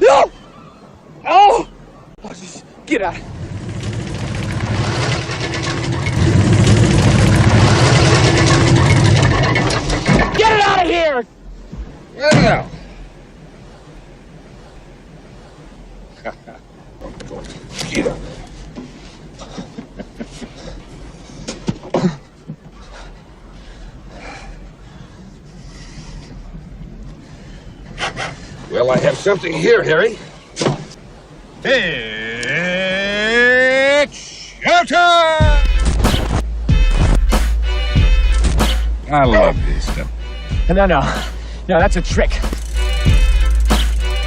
No! Oh! Oh, just get out. Get it out of here! Yeah. Well, I have something here, Harry. It's showtime! I love this stuff. No, that's a trick.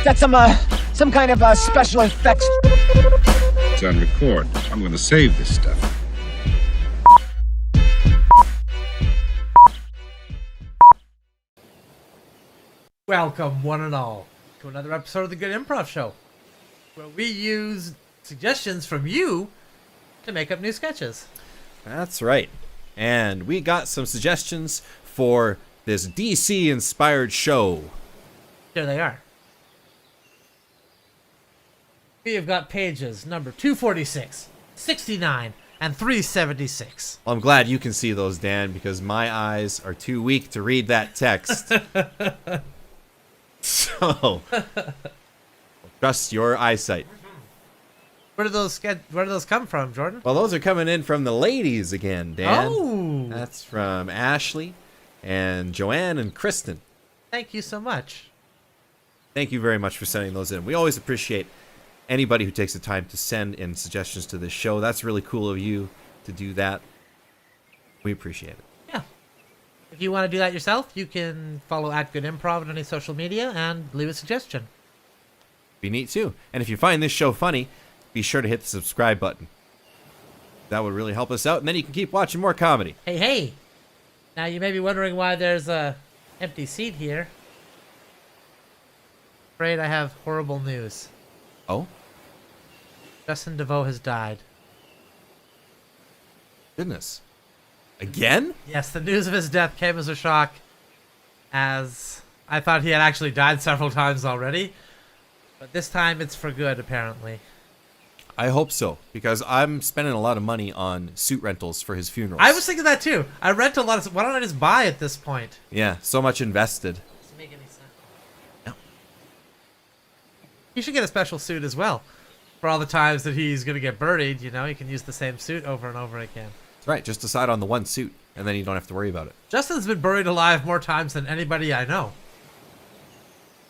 That's some kind of special effects. It's on record. I'm going to save this stuff. Welcome, one and all, to another episode of the Good Improv Show, where we use suggestions from you to make up new sketches. That's right. And we got some suggestions for this DC-inspired show. There they are. We have got pages number 246, 69, and 376. Well, I'm glad you can see those, Dan, because my eyes are too weak to read that text. So, trust your eyesight. Where do those come from, Jordan? Well, those are coming in from the ladies again, Dan. Oh! That's from Ashley and Joanne and Kristen. Thank you so much. Thank you very much for sending those in. We always appreciate anybody who takes the time to send in suggestions to this show. That's really cool of you to do that. We appreciate it. Yeah. If you want to do that yourself, you can follow @GoodImprov on any social media and leave a suggestion. Be neat too. And if you find this show funny, be sure to hit the subscribe button. That would really help us out, and then you can keep watching more comedy. Hey! Now you may be wondering why there's a empty seat here. Afraid I have horrible news. Oh? Justin DeVoe has died. Goodness. Again? Yes, the news of his death came as a shock, as I thought he had actually died several times already. But this time it's for good, apparently. I hope so, because I'm spending a lot of money on suit rentals for his funeral. I was thinking that too. I rent a lot of... Why don't I just buy at this point? Yeah, so much invested. Doesn't make any sense. No. You should get a special suit as well. For all the times that he's going to get buried, you know, you can use the same suit over and over again. That's right, just decide on the one suit, and then you don't have to worry about it. Justin's been buried alive more times than anybody I know.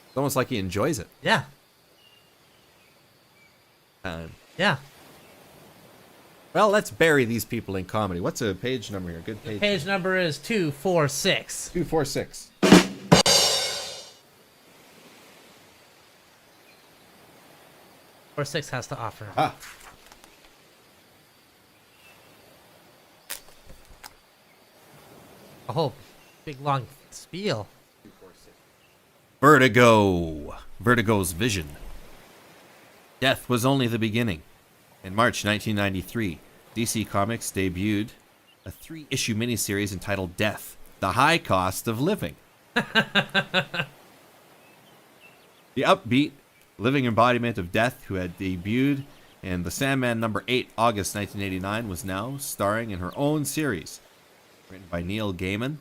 It's almost like he enjoys it. Yeah. Yeah. Well, let's bury these people in comedy. What's a page number here? Good page. Page number is 246. 246. 46 has to offer. Ah. A whole big long spiel. Vertigo. Vertigo's vision. Death was only the beginning. In March 1993, DC Comics debuted a 3-issue miniseries entitled Death, The High Cost of Living. The upbeat, living embodiment of Death, who had debuted in The Sandman number 8, August 1989, was now starring in her own series. Written by Neil Gaiman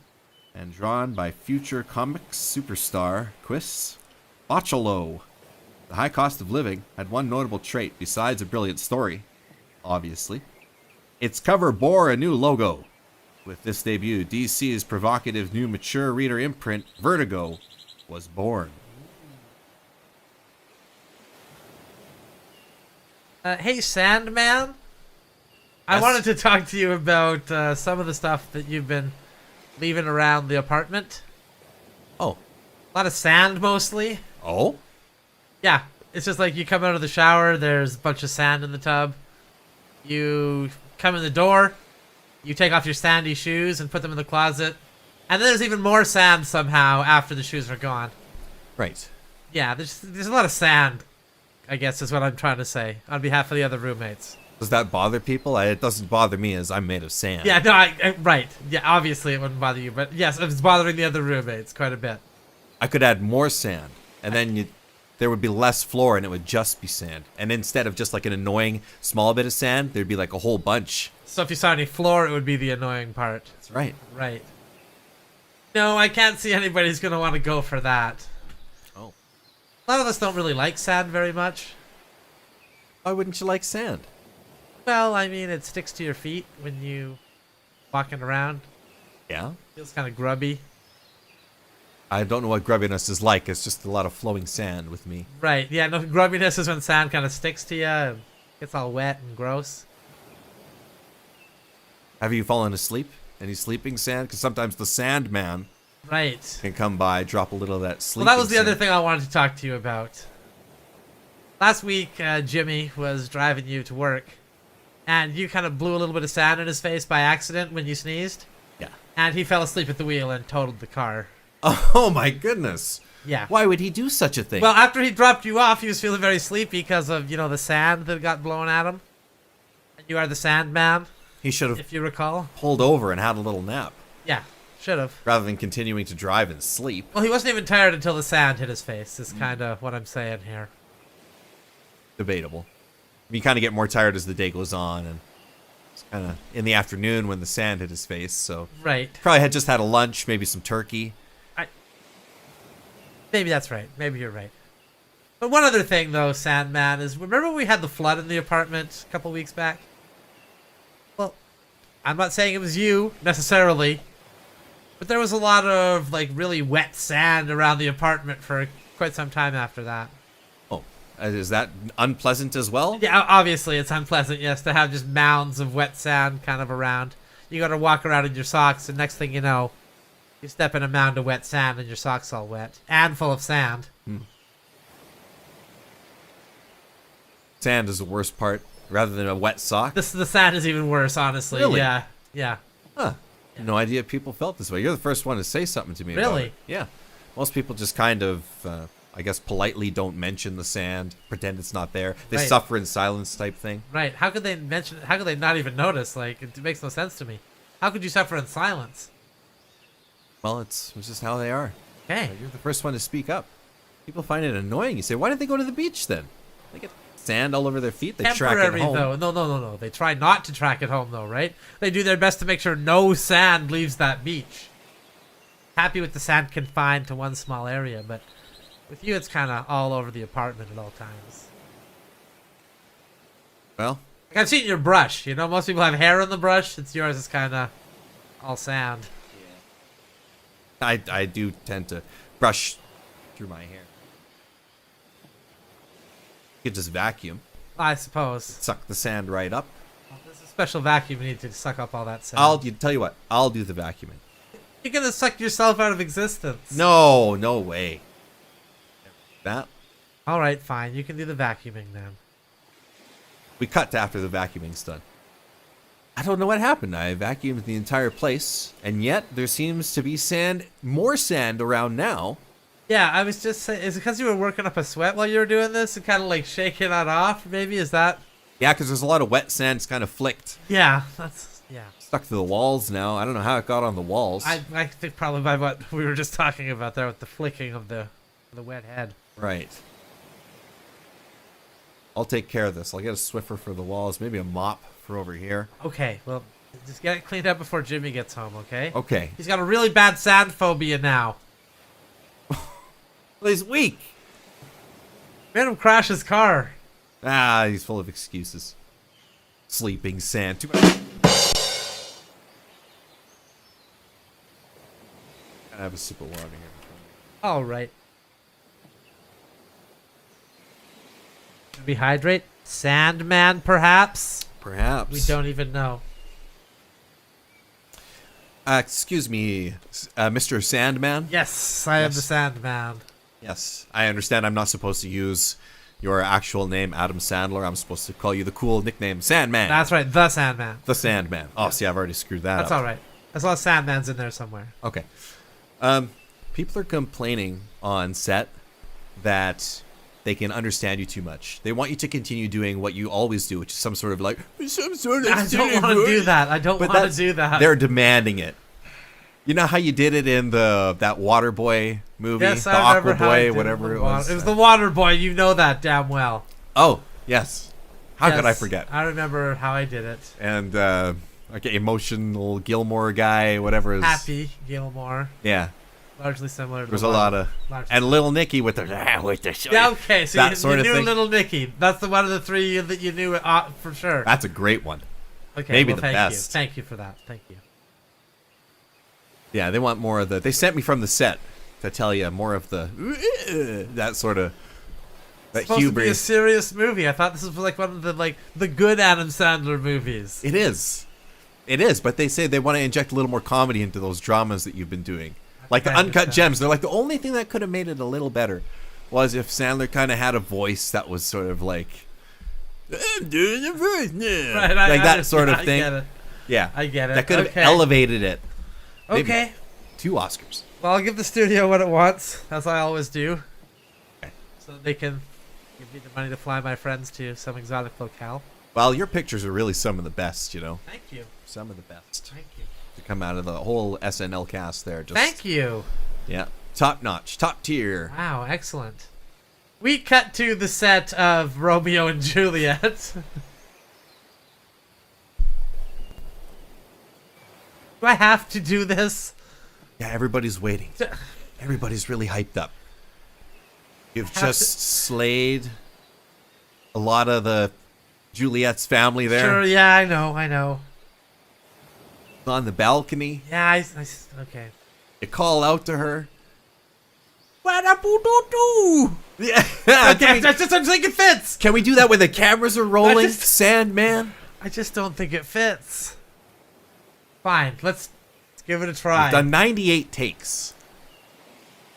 and drawn by future comics superstar Chris Bachalo. The High Cost of Living had one notable trait besides a brilliant story, obviously. Its cover bore a new logo. With this debut, DC's provocative new mature reader imprint, Vertigo, was born. Hey, Sandman. I Yes? wanted to talk to you about some of the stuff that you've been leaving around the apartment. Oh. A lot of sand, mostly. Oh? Yeah, it's just like you come out of the shower, there's a bunch of sand in the tub. You come in the door, you take off your sandy shoes and put them in the closet. And then there's even more sand somehow after the shoes are gone. Right. Yeah, there's a lot of sand, I guess is what I'm trying to say, on behalf of the other roommates. Does that bother people? It doesn't bother me as I'm made of sand. Yeah, no, right. Yeah, obviously it wouldn't bother you, but yes, it's bothering the other roommates quite a bit. I could add more sand, and then there would be less floor and it would just be sand. And instead of just like an annoying small bit of sand, there'd be like a whole bunch. So if you saw any floor, it would be the annoying part. That's right. Right. No, I can't see anybody's going to want to go for that. Oh. A lot of us don't really like sand very much. Why wouldn't you like sand? Well, I mean, it sticks to your feet when you walking around. Yeah. Feels kind of grubby. I don't know what grubbiness is like. It's just a lot of flowing sand with me. Right. Yeah, no, grubbiness is when sand kind of sticks to you and gets all wet and gross. Have you fallen asleep? Any sleeping sand? Because sometimes the Sandman Right. can come by, drop a little of that sleeping Well, that was the sand. other thing I wanted to talk to you about. Last week, Jimmy was driving you to work, and you kind of blew a little bit of sand in his face by accident when you sneezed, Yeah. and he fell asleep at the wheel and totaled the car. Oh my goodness. Yeah. Why would he do such a thing? Well, after he dropped you off, he was feeling very sleepy because of, you know, the sand that got blown at him. And you are the Sandman, he should have if you recall. pulled over and had a little nap Yeah, should have. rather than continuing to drive and sleep. Well, he wasn't even tired until the sand hit his face, is kind of what I'm saying here. Debatable. You kind of get more tired as the day goes on, and it's kind of in the afternoon when the sand hit his face. So Right. probably had just had a lunch, maybe some turkey. Maybe that's right. Maybe you're right. But one other thing, though, Sandman, is remember when we had the flood in the apartment a couple weeks back? Well, I'm not saying it was you, necessarily, but there was a lot of, like, really wet sand around the apartment for quite some time after that. Oh, is that unpleasant as well? Yeah, obviously it's unpleasant, yes, to have just mounds of wet sand kind of around. You gotta walk around in your socks, and next thing you know, you step in a mound of wet sand and your socks all wet and full of sand. Sand is the worst part, rather than a wet sock. The sand is even worse, honestly. Really? Yeah, yeah. Huh. No idea people felt this way. You're the first one to say something to me about Really? it. Yeah. Most people just kind of, I guess, politely don't mention the sand, pretend it's not there. They Right. suffer in silence type thing. Right. How could they mention it? How could they not even notice? Like, it makes no sense to me. How could you suffer in silence? Well, it's just how they are. Okay. You're the first one to speak up. People find it annoying. You say, why didn't they go to the beach then? They get sand all over their feet. They track it Temporary, home. though. No. They try not to track it home, though, right? They do their best to make sure no sand leaves that beach. Happy with the sand confined to one small area, but with you, it's kind of all over the apartment at all times. Well, Like, I've seen your brush. You know, most people have hair on the brush. It's yours is kind of all sand. I do tend to brush through my hair. You could just vacuum, I suppose. suck the sand right up. There's a special vacuum you need to suck up all that sand. Tell you what, I'll do the vacuuming. You're gonna suck yourself out of existence. No way. That All right, fine. You can do the vacuuming then. we cut to after the vacuuming's done. I don't know what happened. I vacuumed the entire place, and yet there seems to be more sand around now. Yeah, I was just saying, is it because you were working up a sweat while you were doing this and kind of like shaking it off? Maybe is that? Yeah, because there's a lot of wet sand. It's kind of flicked, Yeah, yeah. stuck to the walls now. I don't know how it got on the walls. I think probably by what we were just talking about there with the flicking of the wet head. Right. I'll take care of this. I'll get a Swiffer for the walls, maybe a mop for over here. Okay, well, just get it cleaned up before Jimmy gets home, okay? Okay. He's got a really bad sand phobia now. Well, he's weak. Made him crash his car. Ah, he's full of excuses. Sleeping sand. Too much. I have a sip of water here. All right. Rehydrate? Sandman, perhaps? Perhaps. We don't even know. Excuse me, Mr. Sandman? Yes, I am the Yes. Sandman. Yes. I understand I'm not supposed to use your actual name, Adam Sandler. I'm supposed to call you the cool nickname, Sandman. That's right, the Sandman. the Sandman. Oh, see, I've already screwed that That's up. all right. As long as Sandman's in there somewhere. Okay. People are complaining on set that they can understand you too much. They want you to continue doing what you always do, which is some sort of like, some sort of I don't want to do that. I don't But want to do that. They're demanding it. You know how you did it in that Waterboy movie, Yes, the I remember Aqua how I did Boy, whatever it was. It was the Water Boy. You know that damn well. Oh, yes. How could I Yes, forget? I remember how I did it. And okay, emotional Gilmore guy, whatever is Happy Gilmore. Yeah, Largely similar to there's the a lot Water- of largely and Little Nicky with the Yeah, okay, so that you sort of knew thing. Little Nicky. That's the one of the three that you knew for sure. That's a great one. Okay, maybe well, the thank best. You. Thank you for that. Thank you. Yeah, they want more of the. They sent me from the set to tell you more of the that sort of that It's supposed to be a hubris. serious movie. I thought this was like one of the good Adam Sandler movies. It is, but they say they want to inject a little more comedy into those dramas that you've been doing, like the I Uncut understand. Gems. They're like the only thing that could have made it a little better was if Sandler kind of had a voice that was sort of like, I'm doing a voice now, Right, like I that sort of understand. thing. I get it. Yeah, I get it. That could have Okay. elevated it. Maybe Okay. 2 Oscars. Well, I'll give the studio what it wants, as I always do, Okay. so that they can give me the money to fly my friends to some exotic locale. Well, your pictures are really some of the best, you know. Thank you. Some of the best Thank you. to come out of the whole SNL cast there. Just Thank you. Yeah, top notch, top tier. Wow, excellent. We cut to the set of Romeo and Juliet. Do I have to do this? Yeah, everybody's waiting. Everybody's really hyped up. You've Have just slayed a lot of the Juliet's family there Sure, yeah, I know. on the balcony. Yeah, okay. You call out to her. What-a-boo-doo-doo! Yeah, Okay, I just don't think it fits! can we do that when the cameras are rolling? just- Sandman. I just don't think it fits. Fine, let's give it a try. We've done 98 takes.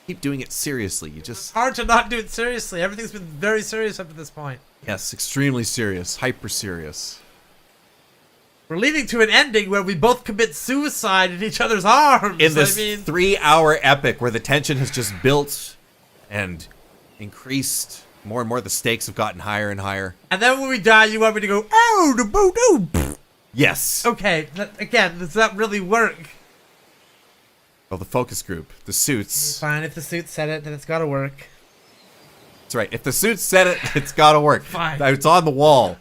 Keep doing it seriously. You just Hard to not do it seriously. Everything's been very serious up to this point. yes, extremely serious, hyper serious. We're leading to an ending where we both commit suicide in each other's arms. In this I mean, 3-hour epic where the tension has just built and increased more and more, the stakes have gotten higher and higher. and then when we die, you want me to go, oh, the boo-doo. Yes. Okay, again, does that really work? Well, the focus group, the suits. Fine, if the suit said it, then it's gotta work. That's right. If the suits said it, it's got to work. Fine. It's on the wall.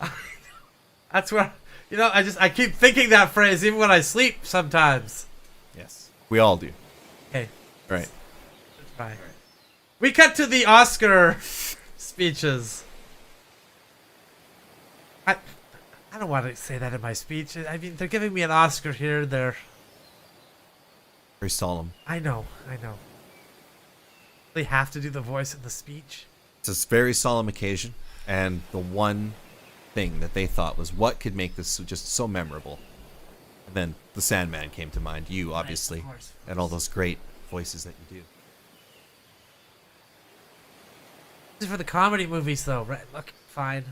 That's where, I keep thinking that phrase even when I sleep sometimes. Yes. We all do. Okay, Right. fine. We cut to the Oscar speeches. I don't want to say that in my speech. I mean, they're giving me an Oscar here. Very solemn. I know. They have to do the voice in the speech. It's a very solemn occasion, and the one thing that they thought was what could make this just so memorable. And then the Sandman came to mind. You, obviously, of course. and all those great voices that you do. This is for the comedy movies, though, right? Look, fine.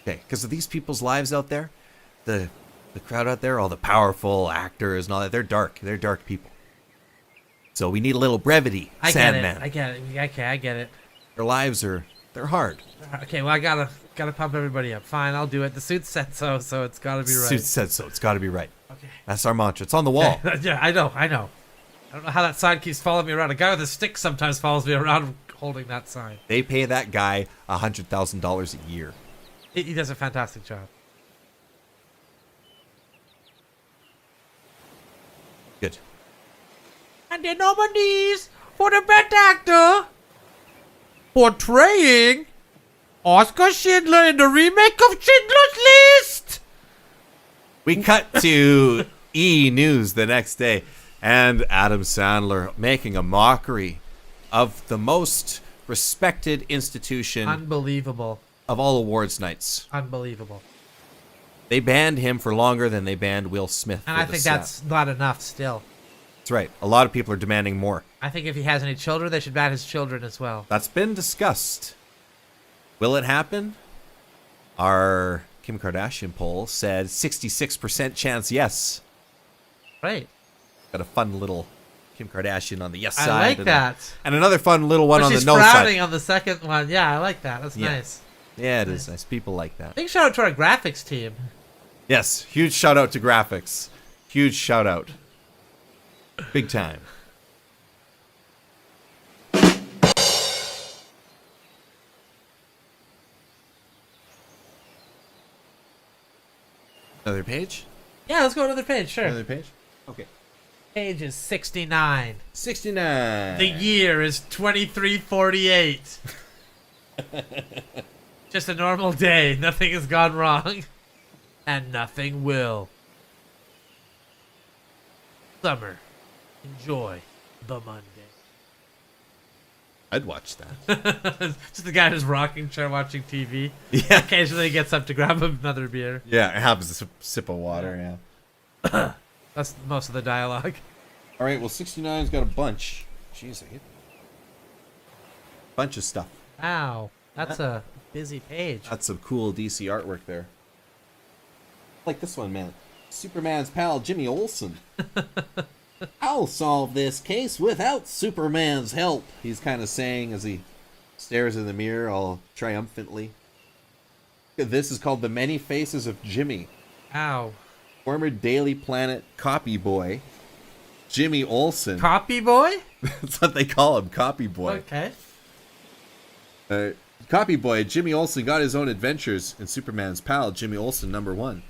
Okay, because of these people's lives out there, the crowd out there, all the powerful actors and all that, they're dark. They're dark people. So we need a little brevity, I Sandman. get it. Okay, I get it. Their lives they're hard. Okay, well, I gotta pump everybody up. Fine, I'll do it. The suit said so it's gotta be right. Suit said so. It's got to be right. Okay. That's our mantra. It's on the wall. Yeah, I know. I don't know how that sign keeps following me around. A guy with a stick sometimes follows me around holding that sign. They pay that guy $100,000 a year. He does a fantastic job. Good. And the nominees for the Best Actor portraying Oscar Schindler in the remake of Schindler's List. We cut to E! News the next day, and Adam Sandler making a mockery of the most respected institution Unbelievable. of all awards nights. Unbelievable. They banned him for longer than they banned Will Smith. And for I the think slap. that's not enough still. That's right. A lot of people are demanding more. I think if he has any children, they should ban his children as well. That's been discussed. Will it happen? Our Kim Kardashian poll said 66% chance yes. Right. Got a fun little Kim Kardashian on the yes I side. like and that. and another fun little one But on the she's no frowning side. on the second one. Yeah, I like that. That's Yeah. nice. Yeah, it is nice. People like that. Big shout out to our graphics team. Yes, huge shout out to graphics. Huge shout out. Big time. Another page? Yeah, let's go to another page, sure. Another page? Okay. Page is 69. 69. The year is 2348. Just a normal day. Nothing has gone wrong. And nothing will. Summer. Enjoy the Monday. I'd watch that. Just the guy in his rocking chair watching TV. Yeah. Occasionally he gets up to grab another beer. Yeah, it happens. A sip of water, yeah. That's most of the dialogue. All right, well, 69's got a bunch. Jeez, I hit bunch of stuff. Wow. That's a busy page. That's some cool DC artwork there. I like this one, man. Superman's pal, Jimmy Olsen. I'll solve this case without Superman's help, he's kind of saying as he stares in the mirror all triumphantly. This is called The Many Faces of Jimmy. Ow. Former Daily Planet copy boy, Jimmy Olsen. Copy boy? That's what they call him, copy boy. Okay. Copy boy Jimmy Olsen got his own adventures in Superman's pal, Jimmy Olsen #1.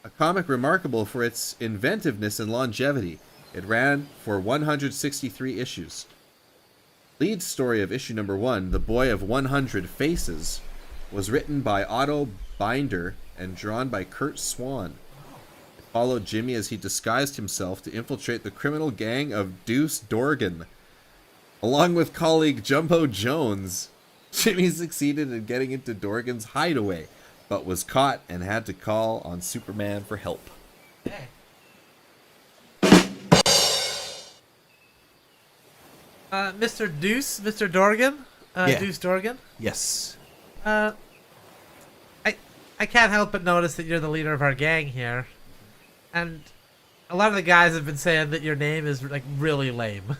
A comic remarkable for its inventiveness and longevity. It ran for 163 issues. Lead story of issue #1, The Boy of 100 Faces, was written by Otto Binder and drawn by Kurt Swan. It followed Jimmy as he disguised himself to infiltrate the criminal gang of Deuce Dorgan. Along with colleague Jumbo Jones, Jimmy succeeded in getting into Dorgan's hideaway, but was caught and had to call on Superman for help. Mr. Deuce, Mr. Dorgan? Yeah. Deuce Dorgan? Yes. I can't help but notice that you're the leader of our gang here. And a lot of the guys have been saying that your name is, like, really lame.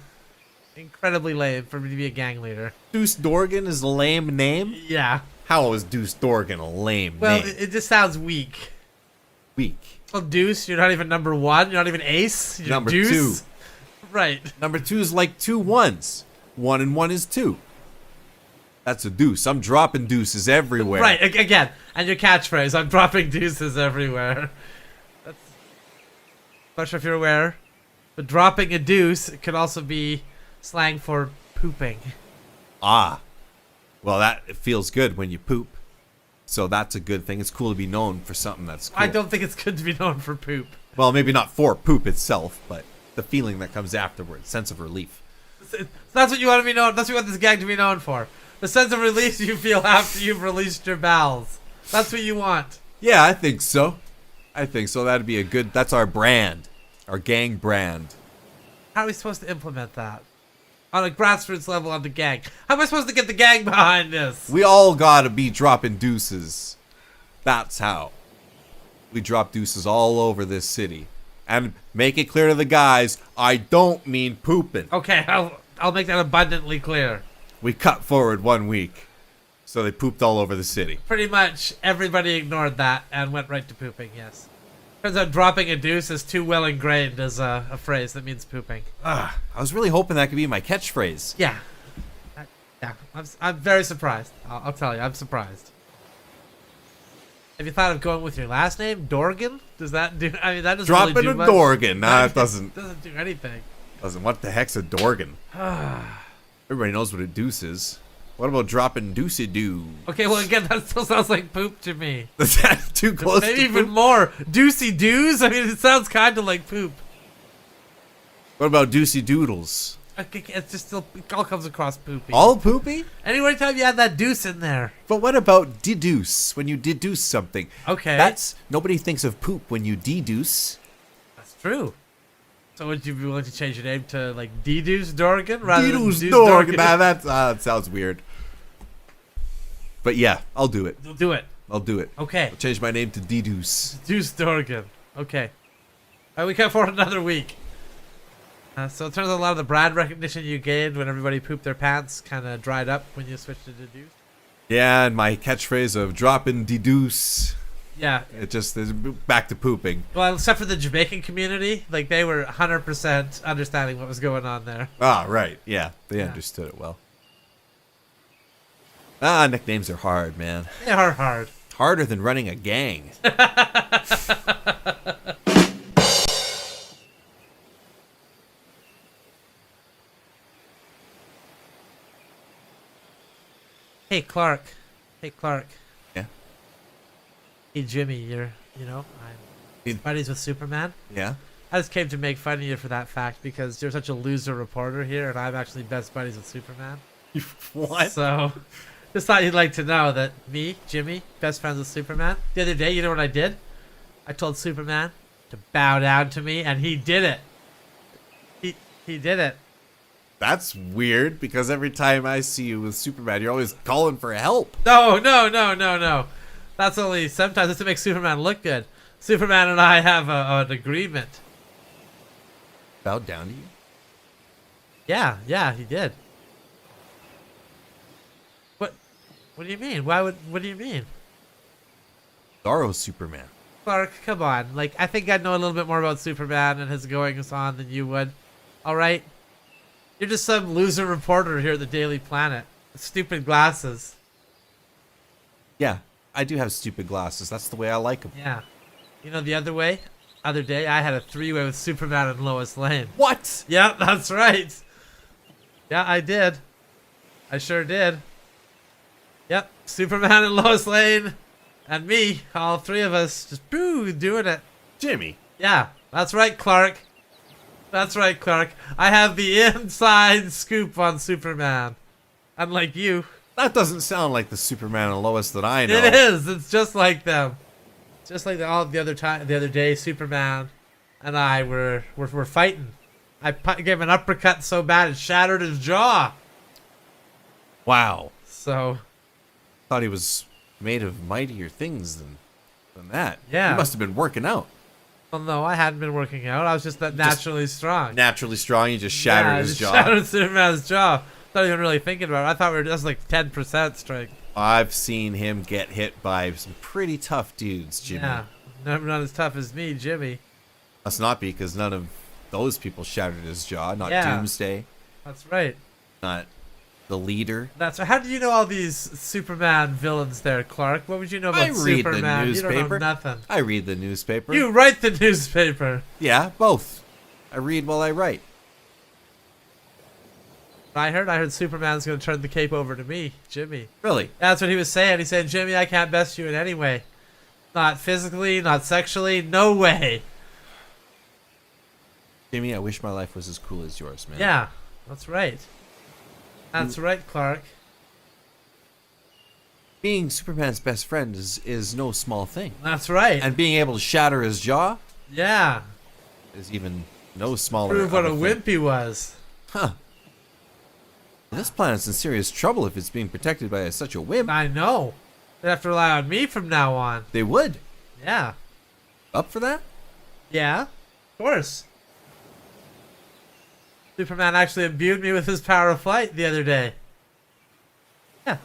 Incredibly lame for me to be a gang leader. Deuce Dorgan is a lame name? Yeah. How is Deuce Dorgan a lame Well, name? it just sounds weak. Weak. Well, Deuce, you're not even number 1. You're not even ace. You're Number Deuce. 2. Right. Number 2 is like 2 1s. 1 and 1 is 2. That's a deuce. I'm dropping deuces everywhere. Right, again. And your catchphrase, I'm dropping deuces everywhere. That's... Not sure if you're aware, but dropping a deuce can also be slang for pooping. Ah. Well, it feels good when you poop. So that's a good thing. It's cool to be known for something that's cool. I don't think it's good to be known for poop. Well, maybe not for poop itself, but the feeling that comes afterwards. Sense of relief. So that's what you want to be known. That's what you want this gang to be known for. The sense of release you feel after you've released your bowels. That's what you want. Yeah, I think so. That'd be a good... That's our brand. Our gang brand. How are we supposed to implement that? On a grassroots level on the gang. How am I supposed to get the gang behind this? We all gotta be dropping deuces. That's how. We drop deuces all over this city. And make it clear to the guys, I don't mean pooping. Okay, I'll make that abundantly clear. We cut forward 1 week. So they pooped all over the city. Pretty much everybody ignored that and went right to pooping, yes. Turns out dropping a deuce is too well ingrained as a phrase that means pooping. I was really hoping that could be my catchphrase. Yeah. I'm very surprised. I'll tell you, I'm surprised. Have you thought of going with your last name, Dorgan? Does that do? I mean, that doesn't Dropping really do a much. Dorgan. Nah, it doesn't. Doesn't do anything. What the heck's a Dorgan? Everybody knows what a deuce is. What about dropping deuce-a-doo? Okay, well again, that still sounds like poop to me. Is that too close Maybe to even poop? more. Deucey doos? I mean, it sounds kind of like poop. What about deucey doodles? Okay, it's just still, it all comes across poopy. All poopy? Anytime you add that deuce in there. But what about deduce, when you deduce something? Okay. Nobody thinks of poop when you deduce. That's true. So would you be willing to change your name to, like, Deduce Dorgan? Rather than Deduce Deuce Dorgan. Nah, that sounds weird. But yeah, I'll do it. You'll do it. I'll do it. Okay. I'll change my name to Deduce. Deuce Dorgan. Okay. All right, we got for another week. So it turns out a lot of the brand recognition you gained when everybody pooped their pants kind of dried up when you switched to Deduce. Yeah, and my catchphrase of dropping deduce. Yeah. It just is back to pooping. Well, except for the Jamaican community, like they were 100% understanding what was going on there. Ah, right. Yeah, they understood it well. Nicknames are hard, man. They are hard. harder than running a gang. Hey, Clark. Hey, Clark. Yeah. Hey, Jimmy, I'm buddies with Superman. Yeah. I just came to make fun of you for that fact because you're such a loser reporter here, and I'm actually best buddies with Superman. What? So, just thought you'd like to know that me, Jimmy, best friends with Superman. The other day, you know what I did? I told Superman to bow down to me, and he did it. He did it. That's weird because every time I see you with Superman, you're always calling for help. No. That's only sometimes. It's to make Superman look good. Superman and I have an agreement. Bowed down to you? Yeah, he did. What do you mean? What do you mean? Sorrow Superman. Clark, come on. Like, I think I'd know a little bit more about Superman and his goings on than you would. Alright? You're just some loser reporter here at the Daily Planet. With stupid glasses. Yeah, I do have stupid glasses. That's the way I like them. Yeah. You know the other day, I had a three-way with Superman and Lois Lane. What? Yep, that's right. Yeah, I did. I sure did. Yep, Superman and Lois Lane and me, all three of us, just doing it. Jimmy. Yeah, that's right, Clark. That's right, Clark. I have the inside scoop on Superman. Unlike you. That doesn't sound like the Superman and Lois that I know. It is. It's just like them. Just like the other day, Superman and I were fighting. I gave an uppercut so bad it shattered his jaw. Wow. So. Thought he was made of mightier things than that. Yeah. He must have been working out. Well, no, I hadn't been working out. I was just naturally strong. Naturally strong. You just shattered his jaw. Shattered Superman's jaw. Not even really thinking about it. I thought we were just like 10% strength. I've seen him get hit by some pretty tough dudes, Jimmy. Yeah, not as tough as me, Jimmy. Must not be, because none of those people shattered his jaw. Not Doomsday. That's right. Not the leader. That's right. How do you know all these Superman villains there, Clark? What would you know about Superman? I read the newspaper. You don't know nothing. I read the newspaper. You write the newspaper. Yeah, both. I read while I write. I heard Superman's going to turn the cape over to me, Jimmy. Really? That's what he was saying. He said, Jimmy, I can't best you in any way. Not physically, not sexually, no way. Jimmy, I wish my life was as cool as yours, man. Yeah, that's right. That's right, Clark. Being Superman's best friend is no small thing. That's right. And being able to shatter his jaw yeah, is even no smaller. prove what a thing. wimp he was. Huh. This planet's in serious trouble if it's being protected by such a wimp. I know. They have to rely on me from now on. They would. Yeah. Up for that? Yeah, of course. Superman actually imbued me with his power of flight the other day. Yeah.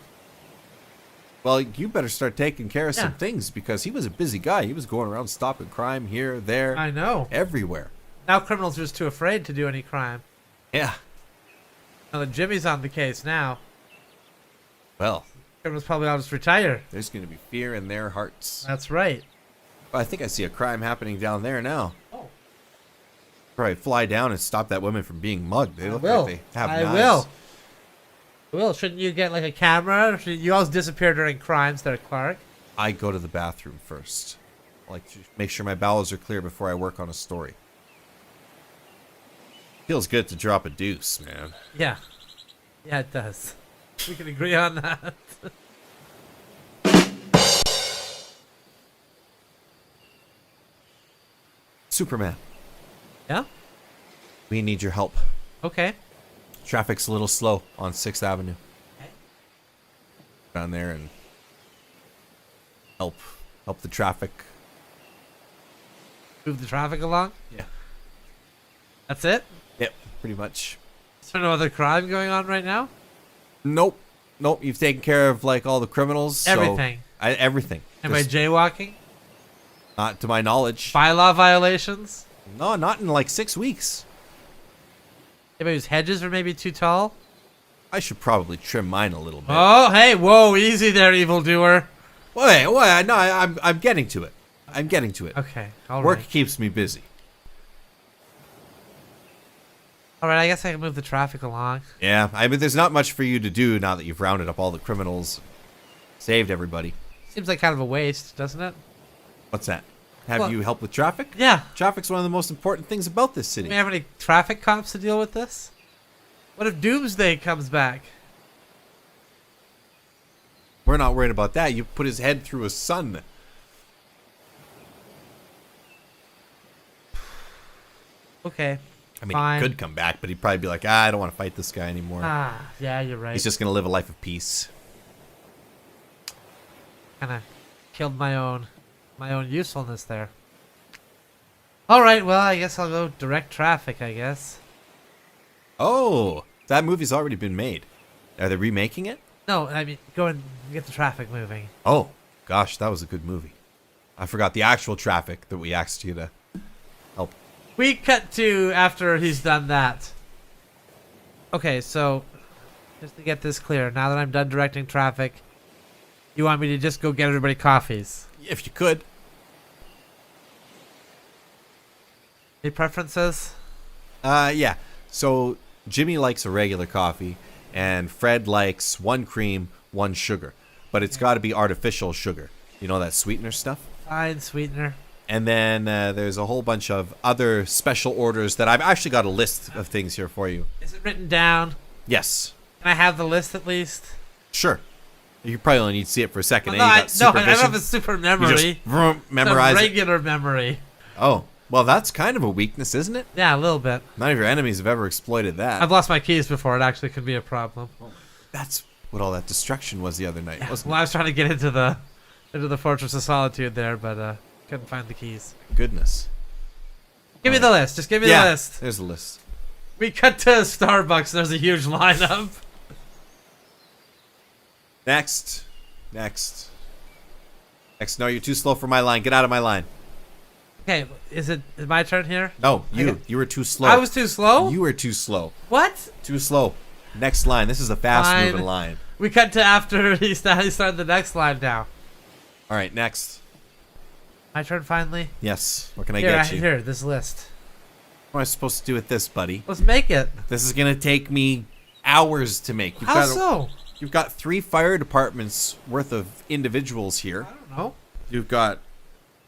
Well, you better start taking care of some Yeah. things, because he was a busy guy. He was going around stopping crime here, there, I know. everywhere. Now criminals are just too afraid to do any crime. Yeah. Now that Jimmy's on the case now, Well, criminals probably all just retire. there's going to be fear in their hearts. That's right. Well, I think I see a crime happening down there now. Oh. Probably fly down and stop that woman from being mugged. They look will. like they have I knives. will. Will, shouldn't you get like a camera? You always disappear during crimes there, Clark. I go to the bathroom first. I like to make sure my bowels are clear before I work on a story. Feels good to drop a deuce, man. Yeah. Yeah, it does. We can agree on that. Superman, Yeah? we need your help. Okay. Traffic's a little slow on 6th Avenue. Okay. Down there and help the traffic. Move the traffic along? Yeah. That's it? Yep, pretty much. Is there no other crime going on right now? Nope. You've taken care of like all the criminals. so- Everything. Everything. Am I Just jaywalking? not to my knowledge. Bylaw violations? No, not in like 6 weeks. Maybe his hedges are maybe too tall? I should probably trim mine a little bit. Oh, hey, whoa, easy there, evildoer. Wait, no, I'm getting to it. I'm getting to it. Okay, all Work right. keeps me busy. All right, I guess I can move the traffic along. Yeah, I mean, there's not much for you to do now that you've rounded up all the criminals, saved everybody. Seems like kind of a waste, doesn't it? What's that? Have Well- you helped with traffic? Yeah. Traffic's one of the most important things about this Do city. we have any traffic cops to deal with this? What if Doomsday comes back? We're not worried about that. You put his head through a sun. Okay. I mean, Fine. he could come back, but he'd probably be like, I don't want to fight this guy anymore. Ah, yeah, you're right. He's just going to live a life of peace. Kind of killed my own usefulness there. All right, well, I guess I'll go direct traffic, I guess. Oh, that movie's already been made. Are they remaking it? No, I mean, go and get the traffic moving. Oh, gosh, that was a good movie. I forgot the actual traffic that we asked you to help. We cut to after he's done that. Okay, so just to get this clear, now that I'm done directing traffic, you want me to just go get everybody coffees? If you could. Any preferences? Yeah. So Jimmy likes a regular coffee, and Fred likes 1 cream, 1 sugar. But it's got to be artificial sugar. You know, that sweetener stuff? Fine, sweetener. And then there's a whole bunch of other special orders that I've actually got a list of things here for you. Is it written down? Yes. Can I have the list at least? Sure. You probably only need to see it for a second. Well, eh? no, You I got don't supervision. have a super You memory. just memorize It's a it. regular memory. Oh, well, that's kind of a weakness, isn't it? Yeah, a little bit. None of your enemies have ever exploited that. I've lost my keys before. It actually could be a problem. That's what all that destruction was the other night, wasn't Well, I was trying to get into the Fortress of Solitude there, but couldn't find the keys. it? Goodness. Give me the list. Just give me Yeah, the list. there's a list. We cut to Starbucks. There's a huge lineup. Next. No, you're too slow for my line. Get out of my line. Okay, is it my turn here? No, Okay. you were too slow. I was too slow? You were too slow. What? Too slow. Next line. This is a fast-moving Fine. line. We cut to after he started the next line now. All right, next. My turn finally? Yes. What can I Here, get you? here, this list. What am I supposed to do with this, buddy? Let's make it. This is gonna take me hours to make. How so? You've got 3 fire departments worth of individuals here. I don't know. You've got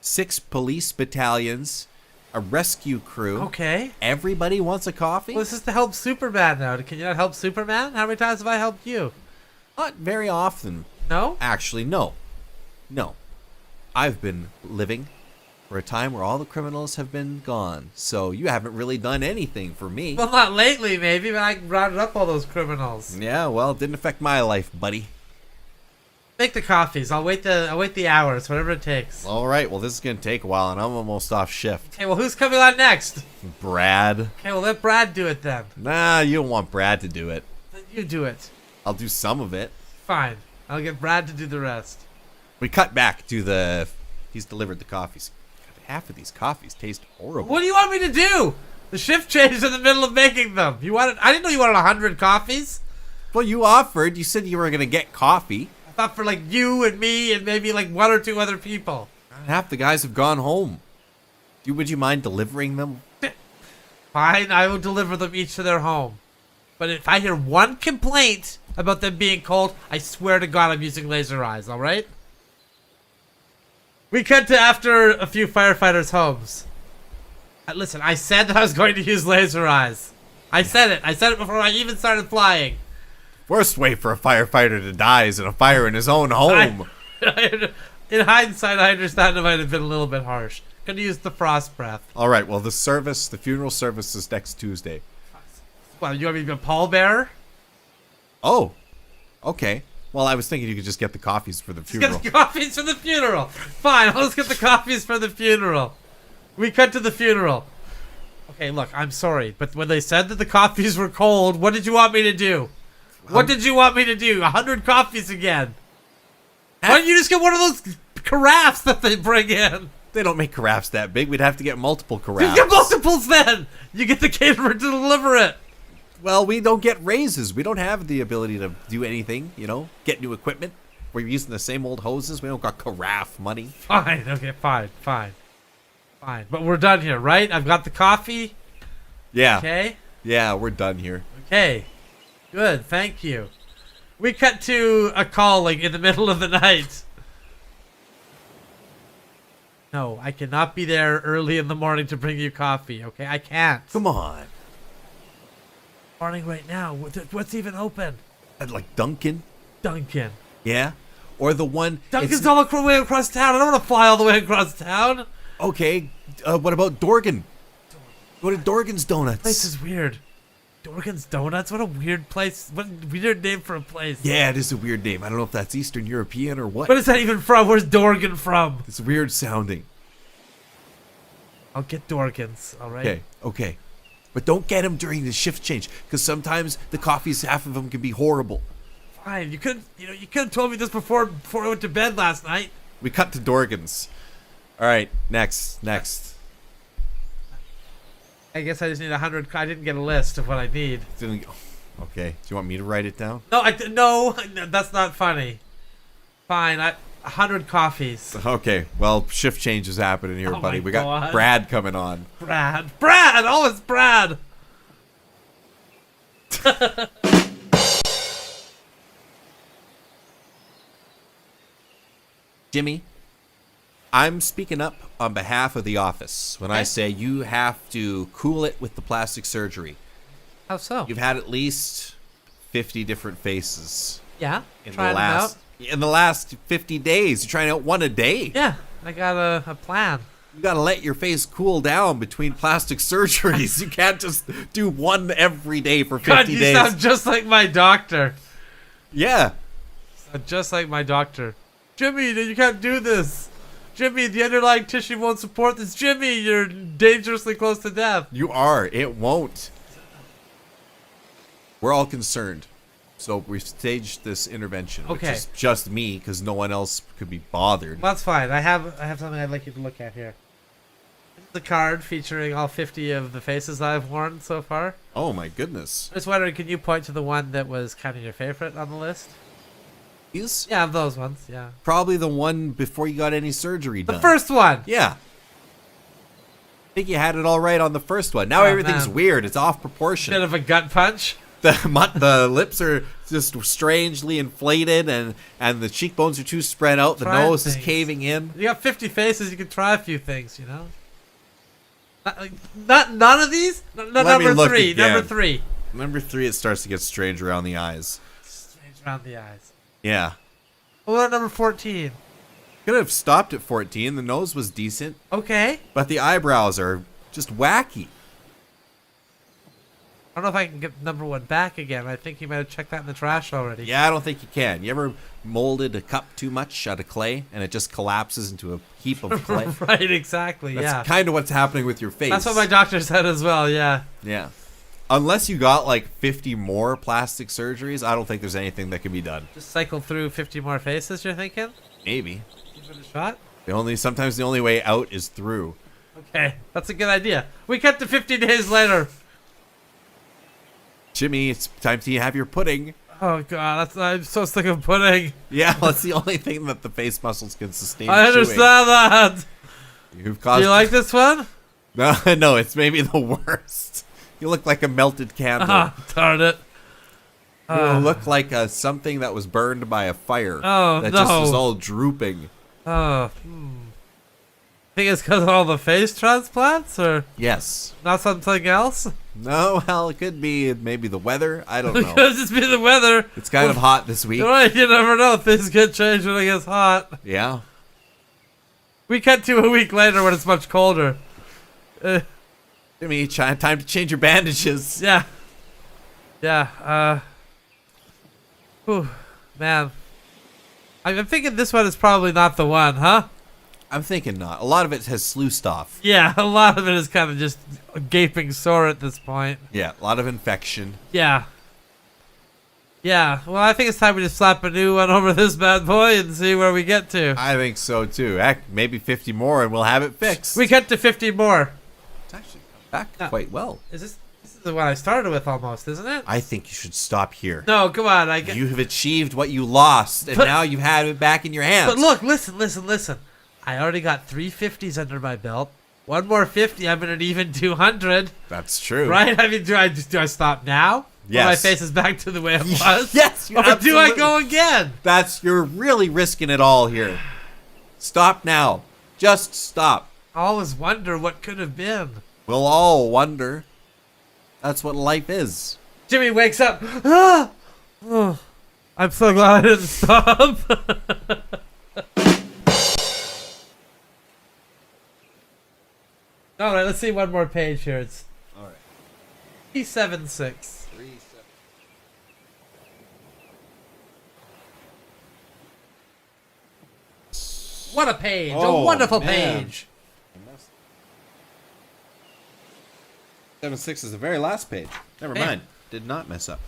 6 police battalions, a rescue crew. Okay. Everybody wants a coffee? Well, this is to help Superman now. Can you not help Superman? How many times have I helped you? Not very often. No? Actually, no. No. I've been living for a time where all the criminals have been gone, so you haven't really done anything for me. Well, not lately, maybe, but I rounded up all those criminals. Yeah, well, it didn't affect my life, buddy. Make the coffees. I'll wait the hours, whatever it takes. All right, well, this is going to take a while, and I'm almost off shift. Okay, well, who's coming on next? Brad. Okay, well, let Brad do it then. Nah, you don't want Brad to do it. Then you do it. I'll do some of it. Fine. I'll get Brad to do the rest. We cut back to the... He's delivered the coffees. God, half of these coffees taste horrible. What do you want me to do? The shift changed in the middle of making them. I didn't know you wanted 100 coffees. Well, you offered. You said you were going to get coffee. I thought for like you and me and maybe like 1 or 2 other people. Half the guys have gone home. Would you mind delivering them? Fine, I will deliver them each to their home. But if I hear 1 complaint about them being cold, I swear to God I'm using laser eyes, alright? We cut to after a few firefighters' homes. Listen, I said that I was going to use laser eyes. I said it. I said it before I even started flying. Worst way for a firefighter to die is in a fire in his own home. In hindsight, I understand it might have been a little bit harsh. Could have used the frost breath. All right, well, the funeral service is next Tuesday. Well, you want me to be a pallbearer? Oh, okay. Well, I was thinking you could just get the coffees for the funeral. Let's get the coffees for the funeral. Fine, let's get the coffees for the funeral. We cut to the funeral. Okay, look, I'm sorry, but when they said that the coffees were cold, what did you want me to do? What did you want me to do? 100 coffees again. Why don't you just get one of those carafes that they bring in? They don't make carafes that big. We'd have to get multiple You carafes. get multiples then. You get the caterer to deliver it. Well, we don't get raises. We don't have the ability to do anything, get new equipment. We're using the same old hoses. We don't got carafe money. Fine. Okay, fine. But we're done here, right? I've got the coffee. Yeah. Okay. Yeah, we're done here. Okay. Good. Thank you. We cut to a call like in the middle of the night. No, I cannot be there early in the morning to bring you coffee. Okay, I can't. Come on. Morning right now. What's even open? I'd like Dunkin'. Dunkin'. Yeah. Or the one. Dunkin's all the way across town. I don't want to fly all the way across town. Okay. What about Dorgan? Go to Dorgan's Donuts. Place is weird. Dorgan's Donuts? What a weird place. What a weird name for a place. Yeah, it is a weird name. I don't know if that's Eastern European or what. What is that even from? Where's Dorgan from? It's weird sounding. I'll get Dorgan's, all right? Okay. But don't get them during the shift change, because sometimes the coffees, half of them can be horrible. Fine. You could have told me this before I went to bed last night. We cut to Dorgan's. All right, next. I guess I just need 100. I didn't get a list of what I need. Okay. Do you want me to write it down? No, that's not funny. Fine. 100 coffees. Okay. Well, shift change is happening here, Oh buddy. my We got God. Brad coming on. Brad! Oh, it's Brad! Jimmy, I'm speaking up on behalf of the office when I Okay. say you have to cool it with the plastic surgery. How so? You've had at least 50 different faces Yeah. in Trying the them last out. in the last 50 days. You're trying out one a day. Yeah. I got a plan. You got to let your face cool down between plastic surgeries. You can't just do one every day for 50 God, you days. sound just like my doctor. Yeah. Just like my doctor. Jimmy, you can't do this. Jimmy, the underlying tissue won't support this. Jimmy, you're dangerously close to death. You are. It won't. We're all concerned. So we've staged this intervention, which Okay. is just me because no one else could be bothered. That's fine. I have something I'd like you to look at here. This is the card featuring all 50 of the faces I've worn so far. Oh my goodness. I was wondering, can you point to the one that was kind of your favorite on the list? These? Yeah, those ones. Yeah. Probably the one before you got any surgery The done. first one. Yeah. I think you had it all right on the first one. Now Oh, everything's man. weird. It's off Bit proportion. of a gut punch. The lips are just strangely inflated, and the cheekbones are too spread out. The Try nose is things. caving in. You got 50 faces. You can try a few things. You know. Not none of these. me Number look three. again. Number three. Number 3, it starts to get strange around the eyes. Strange around the eyes. Yeah. What about number 14? Could have stopped at 14. The nose was decent, Okay. but the eyebrows are just wacky. I don't know if I can get number 1 back again. I think you might have checked that in the trash already. Yeah, I don't think you can. You ever molded a cup too much out of clay and it just collapses into a heap of clay? Right, exactly. That's yeah. kind of what's happening with your face. That's what my doctor said as well. Yeah. Yeah. Unless you got like 50 more plastic surgeries, I don't think there's anything that can be done. Just cycle through 50 more faces, you're thinking? Maybe. Give it a shot? Sometimes the only way out is through. Okay. That's a good idea. We cut to 50 days later. Jimmy, it's time to have your pudding. Oh, God. I'm so sick of pudding. Yeah, that's the only thing that the face muscles can sustain. I understand that. You've Do caused. you like this one? No, it's maybe the worst. You look like a melted candle. Ah, darn it. You look like something that was burned by a fire. Oh, that just no. was all drooping. Oh, Think it's because of all the face transplants, or Yes. not something else? No, well, it could be maybe the weather. I don't It know. could just be the weather. It's kind of hot this week. Right, you never know. Things get changed when it gets hot. Yeah. We cut to a week later when it's much colder. Jimmy, time to change your bandages. Yeah. Yeah, whew, man. I'm thinking this one is probably not the one, huh? I'm thinking not. A lot of it has sluiced off. Yeah, a lot of it is kind of just a gaping sore at this point. Yeah, a lot of infection. Yeah. Yeah, well, I think it's time we just slap a new one over this bad boy and see where we get to. I think so too. Heck, maybe 50 more and we'll have it fixed. We cut to 50 more. It's actually come back Yeah. quite well. Is this This is what I started with almost, isn't it? I think you should stop here. No, come on. You have achieved what you lost, and now you have it back in your hands. But look, listen. I already got 3 50s under my belt. One more 50, I'm at an even 200. That's true. Right? I mean, do I stop now? Yes. When my face is back to the way it was? Yes, you Or do I absolutely- go again? You're really risking it all here. Stop now. Just stop. I always wonder what could have been. We'll all wonder. That's what life is. Jimmy wakes up. Ah! Oh, I'm so glad I didn't stop. All right, let's see one more page here. It's All right. 376. What a page! Oh, a wonderful man. page. 7-6 is the very last page. Never Man. mind. Did not mess up.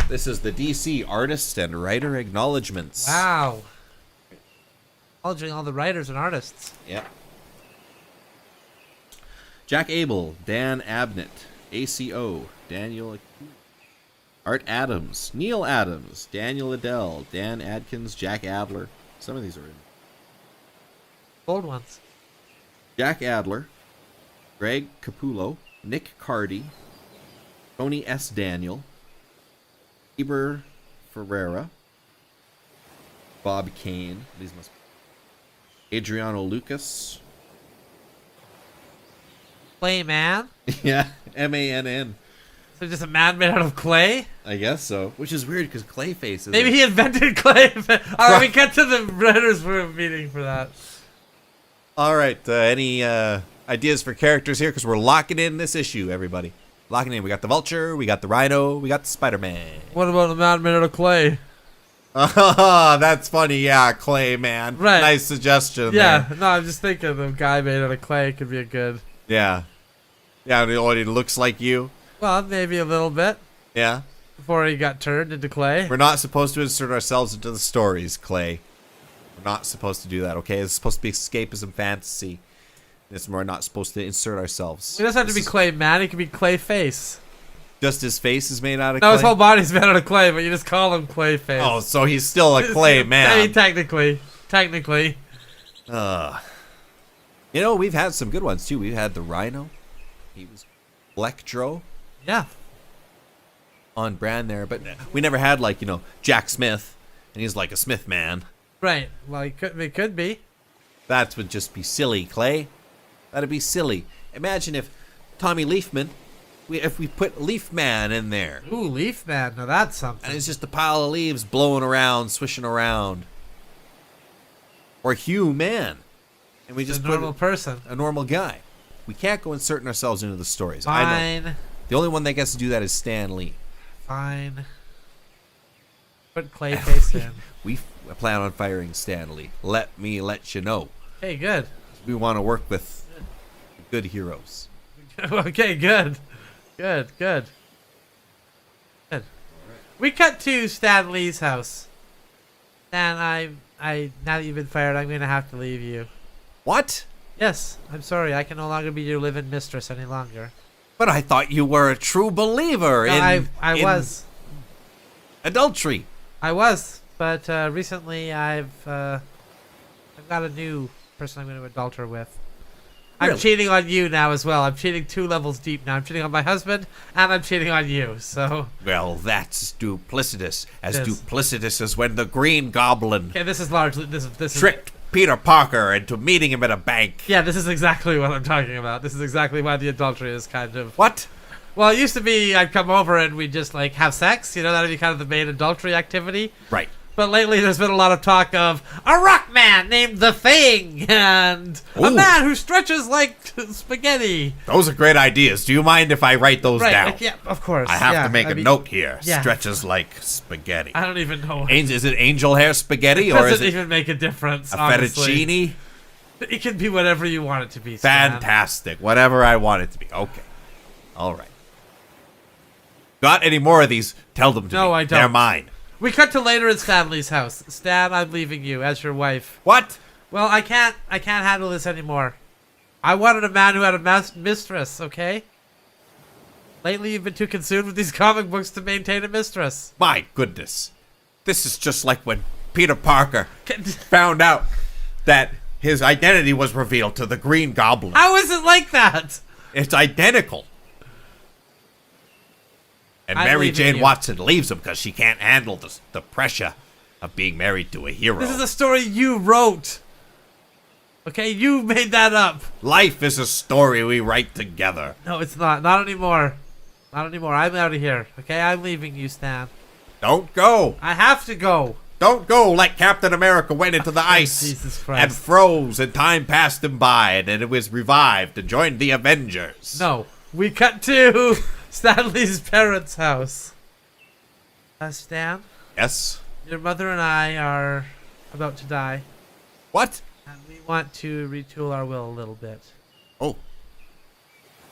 This is the DC Artist and Writer Acknowledgements. Wow. Acknowledging all the writers and artists. Yep. Jack Abel, Dan Abnett, ACO, Daniel Art Adams, Neil Adams, Daniel Adele, Dan Adkins, Jack Adler. Some of these are in. Old ones. Jack Adler, Greg Capullo, Nick Cardy, Tony S. Daniel, Eber Ferreira, Bob Kane. These must be. Adriano Lucas. Clay man? Yeah, M-A-N-N. So just a man made out of clay? I guess so. Which is weird because Clayface is. Maybe he invented clay. Alright, we get to the writers' room meeting for that. All right. Any ideas for characters here? Because we're locking in this issue, everybody. Locking in. We got the Vulture, we got the Rhino, we got the Spider-Man. What about a man made out of clay? That's funny. Yeah, Clay, man. Right. Nice suggestion. Yeah, there. no, I'm just thinking the guy made out of clay could be a good. Yeah. Yeah, and it looks like you. Well, maybe a little bit Yeah. before he got turned into clay. We're not supposed to insert ourselves into the stories, Clay. We're not supposed to do that, okay? It's supposed to be escapism fantasy. We're not supposed to insert ourselves. He doesn't have to be clay man, he could be clay face. Just his face is made out of No, clay? his whole body's made out of clay, but you just call him clay face. Oh, so he's still a clay man. I mean, technically. You know, we've had some good ones, too. We've had the Rhino. He was Electro Yeah. on brand there. But we never had, like, Jack Smith. And he's like a Smith man. Right. Well, it could be. That would just be silly, Clay. That'd be silly. Imagine if Tommy Leafman, if we put Leaf Man in there. Ooh, Leaf Man. Now that's something. And it's just a pile of leaves blowing around, swishing around. Or Hugh Man. And we just a put normal person. a normal guy. We can't go inserting ourselves into the stories. I know. Fine. The only one that gets to do that is Stan Lee. Fine. Put clay face in. We plan on firing Stan Lee. Let me let you know. Hey, good. We want to work with good heroes. Okay, good. Good. We cut to Stan Lee's house. Stan, I now that you've been fired, I'm gonna have to leave you. What? Yes, I'm sorry. I can no longer be your live-in mistress any longer. But I thought you were a true believer in I was. adultery. I was, but recently I've got a new person I'm going to adulter with. I'm Really? cheating on you now as well. I'm cheating 2 levels deep now. I'm cheating on my husband, and I'm cheating on you. So Well, that's duplicitous. As Yes. duplicitous as when the Green Goblin okay, this is largely this is tricked Peter Parker into meeting him at a bank. Yeah, this is exactly what I'm talking about. This is exactly why the adultery is kind of. What? Well, it used to be I'd come over and we'd just like have sex. You know, that'd be kind of the main adultery activity. Right. But lately, there's been a lot of talk of a rock man named the Thing and a Ooh. man who stretches like spaghetti. Those are great ideas. Do you mind if I write those Right? down? Like, yeah, of course. I have yeah, to make I a mean, note here. yeah. Stretches like spaghetti. I don't even know. Is it angel hair spaghetti It or is doesn't it even make a difference. a honestly. fettuccine? It can be whatever you want it to be. Stan. Fantastic. Whatever I want it to be. Okay. All right. Got any more of these? Tell them to me. No, I don't. They're mine. We cut to later at Stanley's house. Stan, I'm leaving you as your wife. What? Well, I can't handle this anymore. I wanted a man who had a mistress, okay? Lately, you've been too consumed with these comic books to maintain a mistress. My goodness. This is just like when Peter Parker found out that his identity was revealed to the Green Goblin. How is it like that? It's identical. And I'm Mary leaving Jane you. Watson leaves him because she can't handle the pressure of being married to a hero. This is a story you wrote. Okay, you made that up. Life is a story we write together. No, it's not. Not anymore. Not anymore. I'm out of here. Okay, I'm leaving you, Stan. Don't go. I have to go. Don't go like Captain America went into the ice Jesus and Christ. froze and time passed him by and then it was revived and joined the Avengers. No. We cut to Stanley's parents' house. Stan, Yes? your mother and I are about to die, What? and we want to retool our will a little bit. Oh,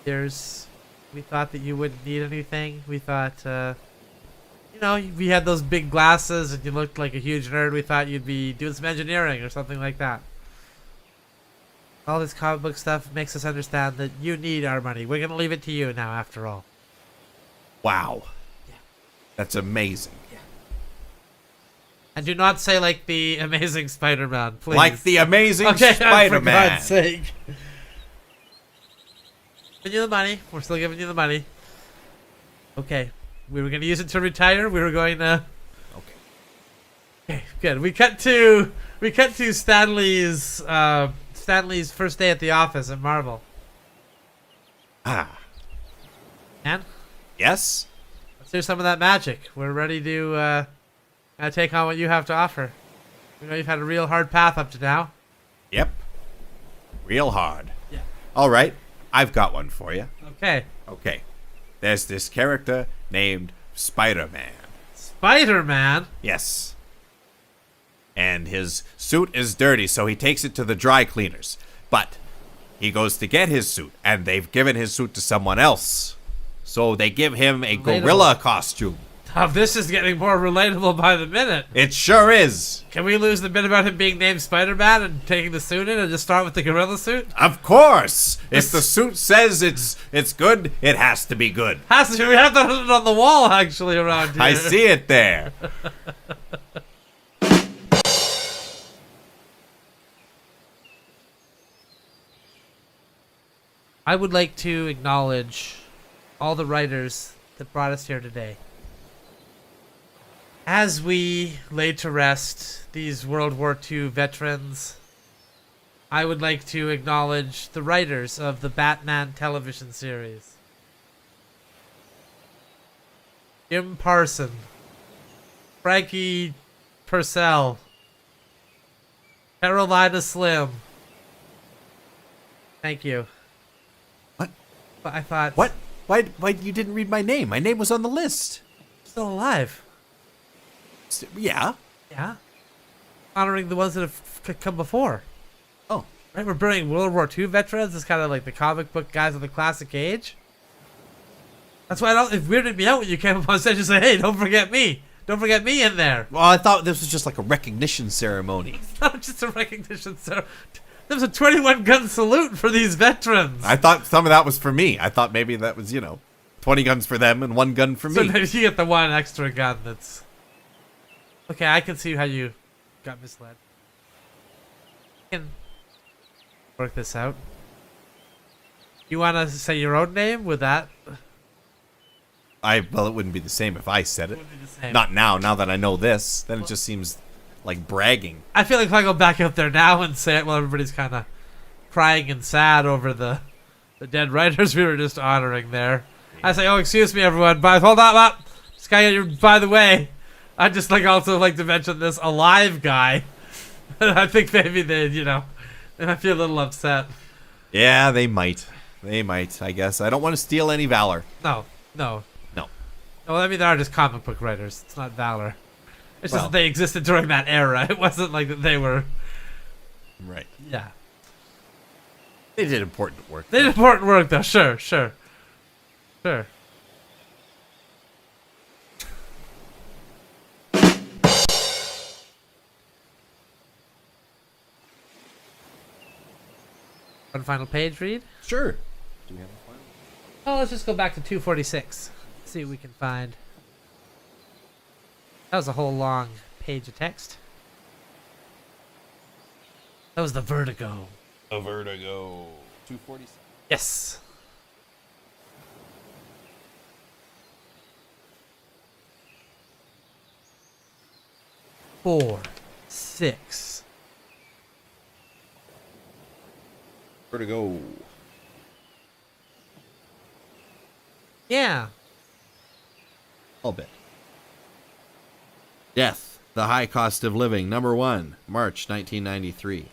We thought that you wouldn't need anything. We thought, we had those big glasses and you looked like a huge nerd. We thought you'd be doing some engineering or something like that. All this comic book stuff makes us understand that you need our money. We're going to leave it to you now, after all. wow. That's amazing. And do not say like the Amazing Spider-Man, please. Like the Amazing okay, for Spider-Man. God's sake. Giving you the money. We're still giving you the money. Okay. We were going to use it to retire. We were going to... Okay, good. We cut to Stanley's first day at the office at Marvel. Ah, And yes? let's hear some of that magic. We're ready to take on what you have to offer. We know you've had a real hard path up to now. Yep. Real hard. Yeah. All right, I've got one for you. Okay. Okay. There's this character named Spider-Man. Spider-Man? Yes. And his suit is dirty, so he takes it to the dry cleaners. But he goes to get his suit, and they've given his suit to someone else. So they give him a gorilla costume. Oh, this is getting more relatable by the minute. It sure is. Can we lose the bit about him being named Spider-Man and taking the suit in and just start with the gorilla suit? Of course. If the suit says it's good, it has to be good. Has to. We have that on the wall, actually, around here. I see it there. I would like to acknowledge all the writers that brought us here today. As we lay to rest these World War II veterans, I would like to acknowledge the writers of the Batman television series. Jim Parson, Frankie Purcell, Carolina Slim. Thank you. What? But I thought... What? Why you didn't read my name? My name was on the list. Still alive. Yeah. Yeah. Honoring the ones that have come before. Oh. Right, we're bringing World War II veterans. It's kind of like the comic book guys of the classic age. That's why it weirded me out when you came up on stage and said, hey, don't forget me. Don't forget me in there. Well, I thought this was just like a recognition ceremony. It's not just a recognition, sir. There was a 21-gun salute for these veterans. I thought some of that was for me. I thought maybe that was, 20 guns for them and 1 gun for So me. maybe you get the one extra gun that's... Okay, I can see how you got misled. We can work this out. You want to say your own name with that? Well, it wouldn't be the same if I said it. Wouldn't be the same. Not now that I know this. Then it just seems like bragging. I feel like if I go back up there now and say it while everybody's kind of crying and sad over the dead writers we were just honoring there. I say, oh, excuse me, everyone, but hold up. This guy, by the way, I'd just also like to mention this alive guy. I think maybe they might feel a little upset. Yeah, they might. I guess. I don't want to steal any valor. No. Well, I mean, they are just comic book writers. It's not valor. It's just that they existed during that era. It wasn't like that they were... Right. Yeah. They did important work. They did important work, though. Sure. One final page read? Sure. Do we have a final? Oh, let's just go back to 246. See what we can find. That was a whole long page of text. That was the Vertigo. A Vertigo. 247. Yes. Four, 6. Vertigo. Yeah. All bit. Death, the High Cost of Living, number 1, March 1993.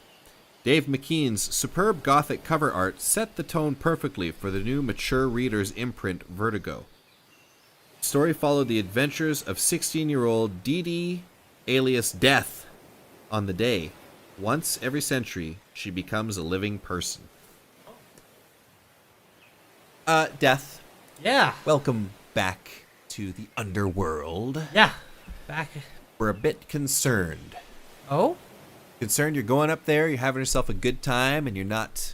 Dave McKean's superb gothic cover art set the tone perfectly for the new mature reader's imprint, Vertigo. The story followed the adventures of 16-year-old Dee Dee, alias Death, on the day. Once every century, she becomes a living person. Death. Yeah. Welcome back to the underworld. Yeah. Back. We're a bit concerned. Oh? Concerned you're going up there, you're having yourself a good time, and you're not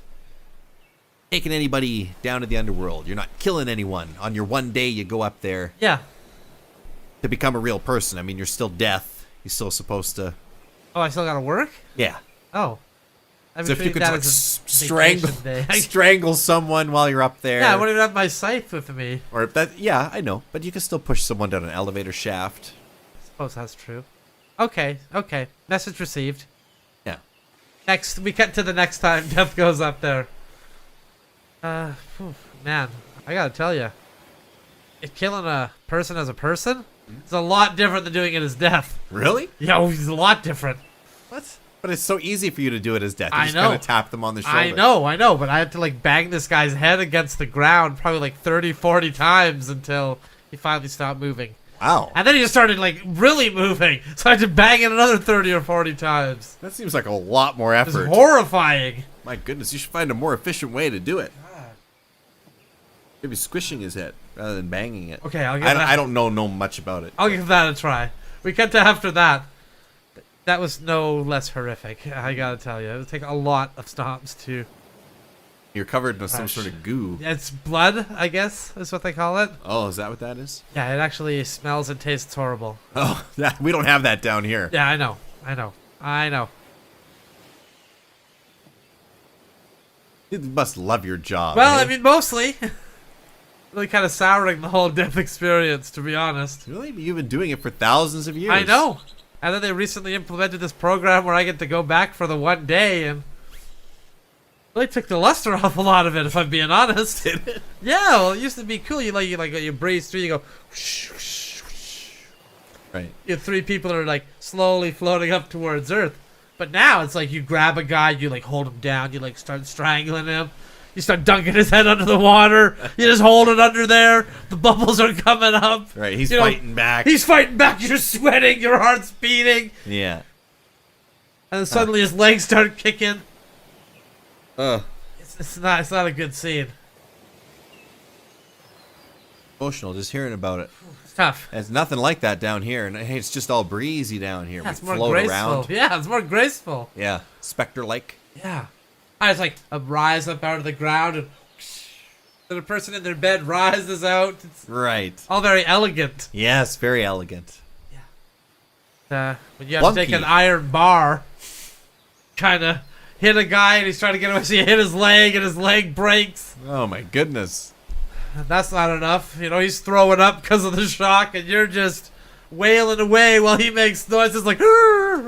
taking anybody down to the underworld. You're not killing anyone on your one day you go up there Yeah. to become a real person. I mean, you're still Death. You're still supposed to... Oh, I still gotta work? Yeah. Oh. I've So been if you treating could that like as a strangle, vacation day. strangle someone while you're up there. Yeah, I wouldn't even have my scythe with me. Or if that, yeah, I know, but you can still push someone down an elevator shaft. I suppose that's true. Okay, okay. Message received. Yeah. Next, we get to the next time Death goes up there. Man, I gotta tell you, killing a person as a person is a lot different than doing it as Death. Really? Yeah, it's a lot different. What? But it's so easy for you to do it as Death. You I just know. kind of tap them on the shoulder. I know, but I had to like bang this guy's head against the ground probably like 30, 40 times until he finally stopped moving. Wow. And then he just started like really moving, so I had to bang it another 30 or 40 times. That seems like a lot more It was effort. horrifying. My goodness, you should find a more efficient way to do it. Maybe squishing his head rather than banging it. Okay, I'll give I that. don't know much about it. I'll give that a try. We get to after that. That was no less horrific. I gotta tell you, it would take a lot of stops to. You're covered in some Gosh. sort of goo. It's blood, I guess, is what they call it. Oh, is that what that is? Yeah, it actually smells and tastes horrible. Oh, yeah, we don't have that down here. Yeah, I know. You must love your job. Well, eh? I mean, mostly. Really kind of souring the whole Death experience, to be honest. Really? You've been doing it for thousands of years. I know. And then they recently implemented this program where I get to go back for the one day, and really took the luster off a lot of it, if I'm being honest. Did it? Yeah, well, it used to be cool. You breeze through, you go. Whoosh, whoosh, whoosh. Right. You have 3 people that are like slowly floating up towards Earth. But now it's like you grab a guy, you like hold him down, you like start strangling him. You start dunking his head under the water. You just hold it under there. The bubbles are coming up. Right, he's You know, fighting back. He's fighting back. You're sweating. Your heart's beating. Yeah. And then suddenly his legs start kicking. Ugh. It's not a good scene. Emotional just hearing about it. It's tough. It's nothing like that down here, and hey, it's just all breezy down here. Yeah, We it's more float graceful. around. Yeah, it's more graceful. Yeah, specter-like. Yeah. I just like rise up out of the ground and the person in their bed rises out. It's Right. all very elegant. Yes, very elegant. When you have to take Clunky. an iron bar, kind of hit a guy and he's trying to get away, so you hit his leg and his leg breaks. Oh my goodness. And that's not enough. You know, he's throwing up because of the shock, and you're just wailing away while he makes noises like, "Rrr,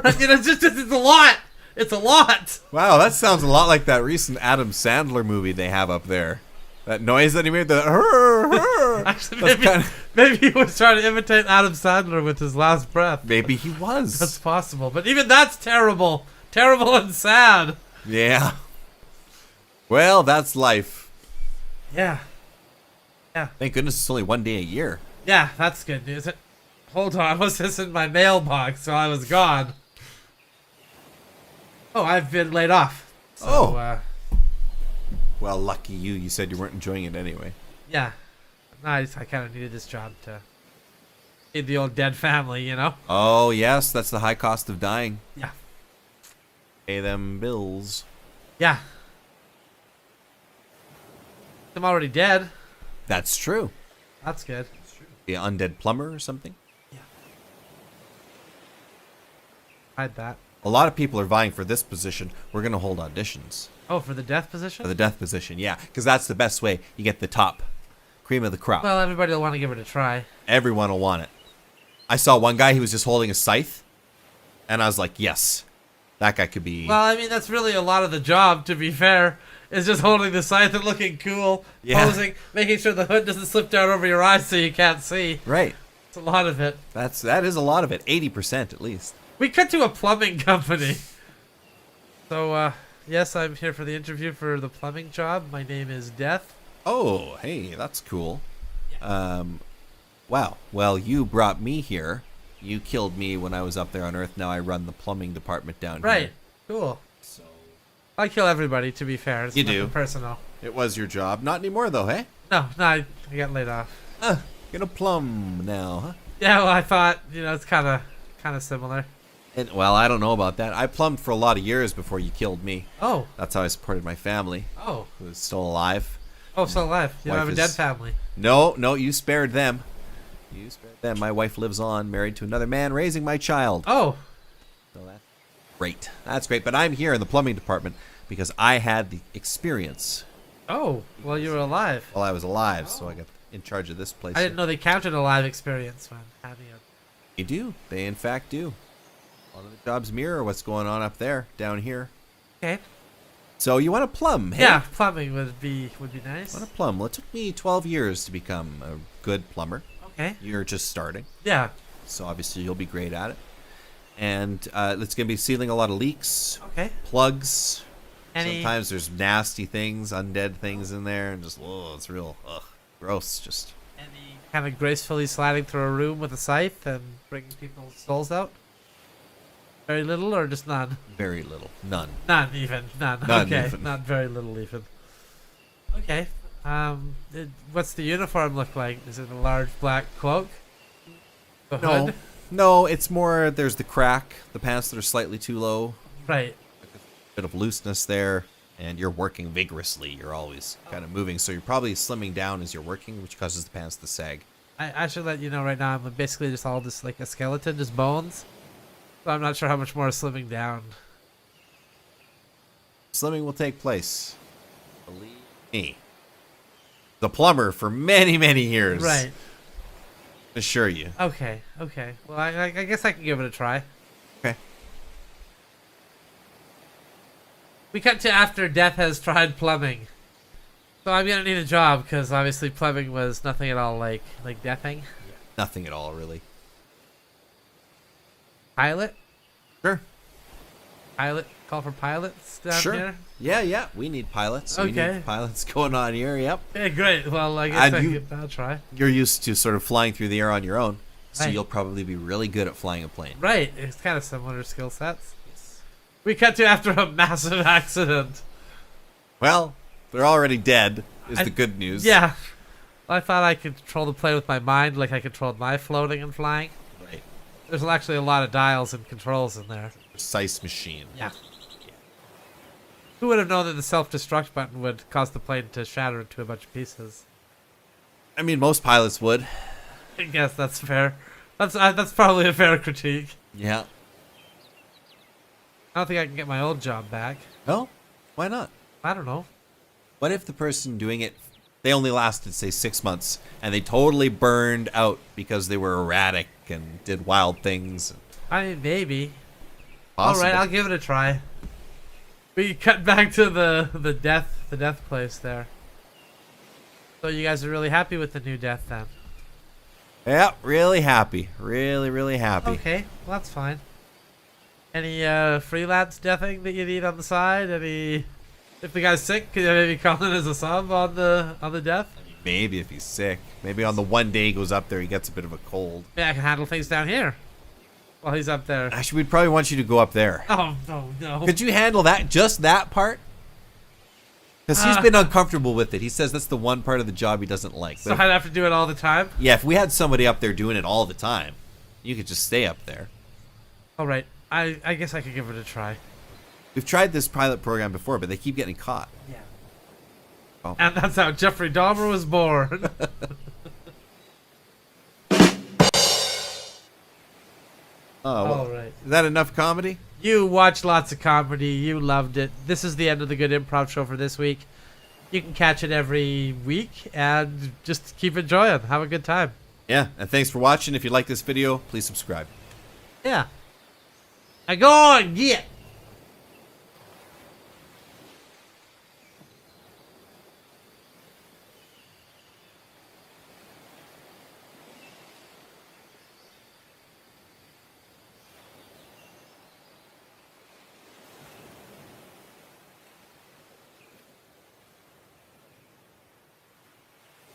rrr." You know, it's a lot. It's a lot. Wow, that sounds a lot like that recent Adam Sandler movie they have up there. That noise that he made, the Actually, That's maybe he was trying to imitate Adam Sandler with his last breath. maybe he was. That's possible. But even that's terrible. Terrible and sad. Yeah. Well, that's life. Yeah. Thank goodness it's only one day a year. Yeah, that's good news. Hold on, what's this in my mailbox while I was gone? Oh, I've been laid off. So, Oh. Well, lucky you. You said you weren't enjoying it anyway. Yeah. Nice. I kind of needed this job to feed the old dead family, you know? Oh, yes, that's the high cost of dying. Yeah. Pay them bills. Yeah. I'm already dead. That's true. That's good. Be an undead plumber or something. Hide that. A lot of people are vying for this position. We're going to hold auditions. Oh, for the death position? For the death position, yeah. Because that's the best way. You get the top cream of the crop. Well, everybody will want to give it a try. Everyone will want it. I saw one guy, he was just holding a scythe. And I was like, yes. That guy could be... Well, I mean, that's really a lot of the job, to be fair. Is just holding the scythe and looking cool, Yeah. posing, making sure the hood doesn't slip down over your eyes so you can't see. Right. It's a lot of it. That is a lot of it. 80% at least. We cut to a plumbing company. So, yes, I'm here for the interview for the plumbing job. My name is Death. Oh, hey, that's cool. Wow. Well, you brought me here. You killed me when I was up there on Earth. Now I run the plumbing department down here. Right. Cool. So I kill everybody, to be fair. It's You nothing do. personal. it was your job. Not anymore, though, hey? No, I got laid off. Gonna plumb now, huh? Yeah, well, I thought, it's kind of similar. And, well, I don't know about that. I plumbed for a lot of years before you killed me. Oh. That's how I supported my family, Oh. who is still alive. Oh, still alive. You don't Wife have a dead is- family. No, you spared them. You spared them. My wife lives on, married to another man, raising my child. Oh. So that's great. That's great. But I'm here in the plumbing department because I had the experience Oh. Well, you were alive. while I was alive, so I got in charge of this place. I didn't know they counted a live experience when having a... They do. They, in fact, do. A lot of the jobs mirror what's going on up there, down here. Okay. So you want to plumb, hey? Yeah, plumbing would be nice. Want to plumb. Well, it took me 12 years to become a good plumber. Okay. You're just starting, Yeah. so obviously you'll be great at it. And it's going to be sealing a lot of leaks, Okay. plugs. Any Sometimes there's nasty things, undead things in there, and just, it's real, gross, just. any kind of gracefully sliding through a room with a scythe and bringing people's souls out? Very little or just none? Very little. None. None even. None. None Okay. even. Not very little even. Okay. What's the uniform look like? Is it a large black cloak? The No. hood? No, it's more, there's the crack, the pants that are slightly too low, Right. bit of looseness there, and you're working vigorously. You're always kind of moving, so you're probably slimming down as you're working, which causes the pants to sag. I should let you know right now, I'm basically just all just like a skeleton, just bones. So I'm not sure how much more slimming down. Slimming will take place. Believe me. The plumber for many, many years. Right. Assure you. Okay. Okay. Well, I guess I can give it a try. Okay. We cut to after Death has tried plumbing. So I'm gonna need a job because obviously plumbing was nothing at all like deathing. Nothing at all, really. Pilot? Sure. Pilot? Call for pilots down Sure. here? Yeah. We need pilots. We Okay. need pilots going on here. Yep. Yeah, great. Well, I guess And I'll try. You're used to sort of flying through the air on your own, so Right. you'll probably be really good at flying a plane. Right. It's kind of similar skill sets. We cut to after a massive accident. Well, they're already dead, is I- the good news. Yeah. I thought I could control the plane with my mind like I controlled my floating and flying. Right. There's actually a lot of dials and controls in there. Precise machine. Yeah. Who would have known that the self-destruct button would cause the plane to shatter into a bunch of pieces? I mean, most pilots would. I guess that's fair. That's probably a fair critique. Yeah. I don't think I can get my old job back. No? Why not? I don't know. What if the person doing it, they only lasted, say, 6 months, and they totally burned out because they were erratic and did wild things? I mean, maybe. Possible. All right, I'll give it a try. We cut back to the death place there. So you guys are really happy with the new death then? Yeah, really happy. Really, really happy. Okay, well that's fine. Any freelance deathing that you need on the side? Any? If the guy's sick, could you maybe call in as a sub on the death? Maybe if he's sick. Maybe on the one day he goes up there, he gets a bit of a cold. Yeah, I can handle things down here while he's up there. Actually, we'd probably want you to go up there. Oh no. Could you handle that? Just that part? Because he's been uncomfortable with it. He says that's the one part of the job he doesn't like. So But I'd have to do it all the time. yeah, if we had somebody up there doing it all the time, you could just stay up there. All right, I guess I could give it a try. We've tried this pilot program before, but they keep getting caught. Yeah. And that's how Jeffrey Dahmer was born. All right. Is that enough comedy? You watch lots of comedy. You loved it. This is the end of the Good Improv Show for this week. You can catch it every week and just keep enjoying. Have a good time. Yeah, and thanks for watching. If you like this video, please subscribe. Yeah. Now go on, get.